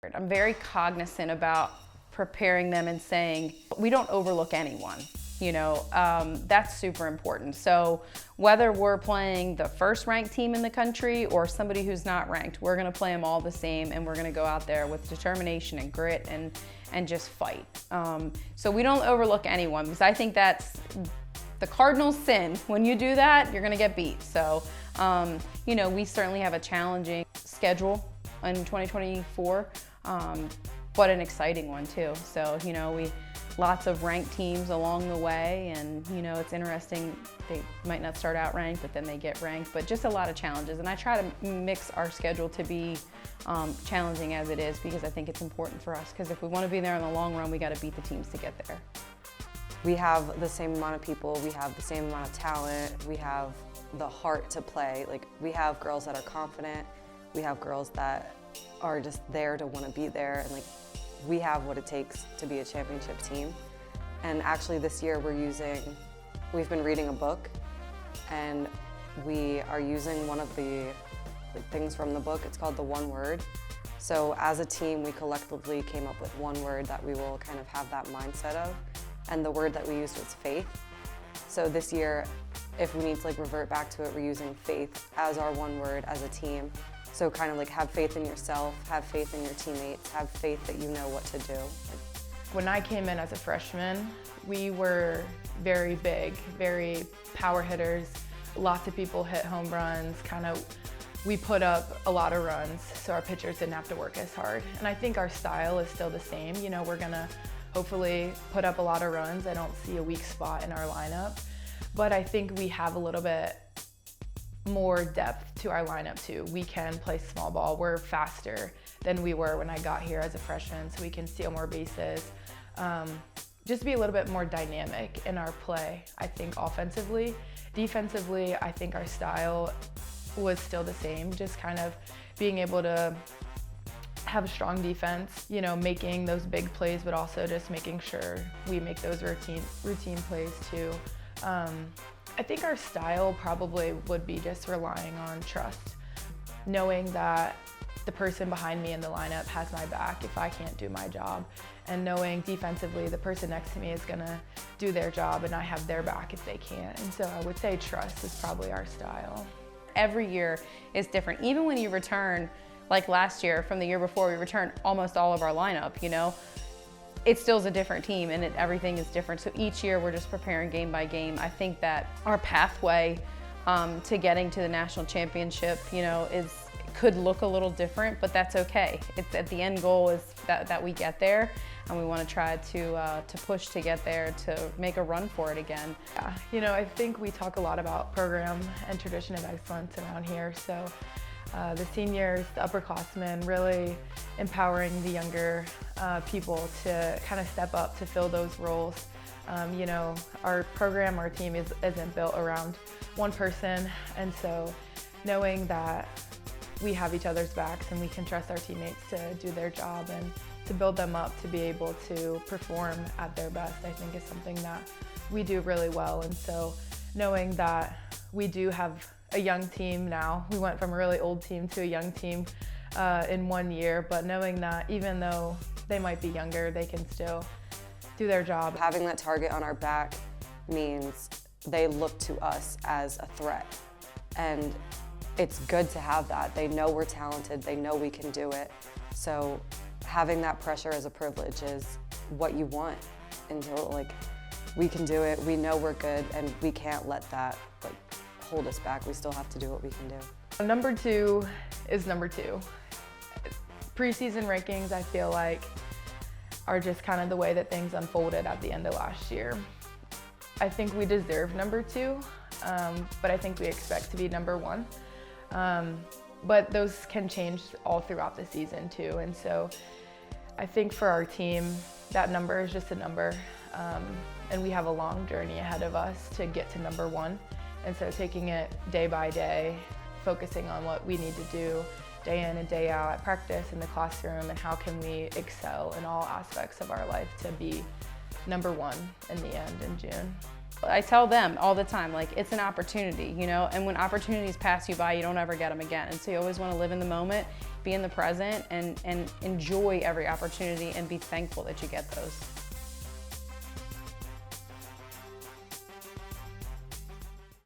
I'm very cognizant about preparing them and saying, we don't overlook anyone. That's super important. So whether we're playing the first ranked team in the country or somebody who's not ranked, we're gonna play them all the same, and we're gonna go out there with determination and grit and just fight. So we don't overlook anyone, because I think that's the cardinal sin. When you do that, you're gonna get beat. So, we certainly have a challenging schedule in 2024, but an exciting one too. So, lots of ranked teams along the way, and it's interesting. They might not start out ranked, but then they get ranked, but just a lot of challenges. And I try to mix our schedule to be challenging as it is, because I think it's important for us, because if we want to be there in the long run, we got to beat the teams to get there. We have the same amount of people, we have the same amount of talent, we have the heart to play. Like, we have girls that are confident, we have girls that are just there to want to be there, and we have what it takes to be a championship team. And actually this year we've been reading a book, and we are using one of the things from the book. It's called The One Word. So as a team, we collectively came up with one word that we will kind of have that mindset of, and the word that we used was faith. So this year, if we need to revert back to it, we're using faith as our one word as a team. So kind of have faith in yourself, have faith in your teammates, have faith that you know what to do. When I came in as a freshman, we were very big, very power hitters. Lots of people hit home runs, we put up a lot of runs, so our pitchers didn't have to work as hard. And I think our style is still the same. We're gonna hopefully put up a lot of runs. I don't see a weak spot in our lineup, but I think we have a little bit more depth to our lineup too. We can play small ball. We're faster than we were when I got here as a freshman, so we can steal more bases. Just be a little bit more dynamic in our play, I think, offensively. Defensively, I think our style was still the same, just kind of being able to have a strong defense, making those big plays, but also just making sure we make those routine plays too. I think our style probably would be just relying on trust, knowing that the person behind me in the lineup has my back if I can't do my job, and knowing defensively the person next to me is gonna do their job and I have their back if they can't. And so I would say trust is probably our style. Every year is different. Even when you return, like last year, from the year before, we returned almost all of our lineup, it still is a different team, and everything is different. So each year we're just preparing game by game. I think that our pathway to getting to the national championship, could look a little different, but that's okay. It's at the end goal is that we get there, and we want to try to push to get there, to make a run for it again. Yeah, I think we talk a lot about program and tradition of excellence around here. So the seniors, the upperclassmen, really empowering the younger people to kind of step up to fill those roles. Our program, our team isn't built around one person, and so knowing that we have each other's backs and we can trust our teammates to do their job and to build them up to be able to perform at their best, I think is something that we do really well. And so knowing that we do have a young team now, we went from a really old team to a young team in 1 year, but knowing that even though they might be younger, they can still do their job. Having that target on our back means they look to us as a threat. And it's good to have that. They know we're talented, they know we can do it. So having that pressure as a privilege is what you want until we can do it, we know we're good, and we can't let that hold us back. We still have to do what we can do. Number 2 is number 2. Preseason rankings, I feel like, are just kind of the way that things unfolded at the end of last year. I think we deserve number 2, but I think we expect to be number 1. But those can change all throughout the season too. And so I think for our team, that number is just a number. And we have a long journey ahead of us to get to number 1. And so taking it day by day, focusing on what we need to do day in and day out at practice, in the classroom, and how can we excel in all aspects of our life to be number 1 in the end in June. I tell them all the time, like, it's an opportunity, you know, and when opportunities pass you by, you don't ever get them again. And so you always want to live in the moment, be in the present, and enjoy every opportunity and be thankful that you get those.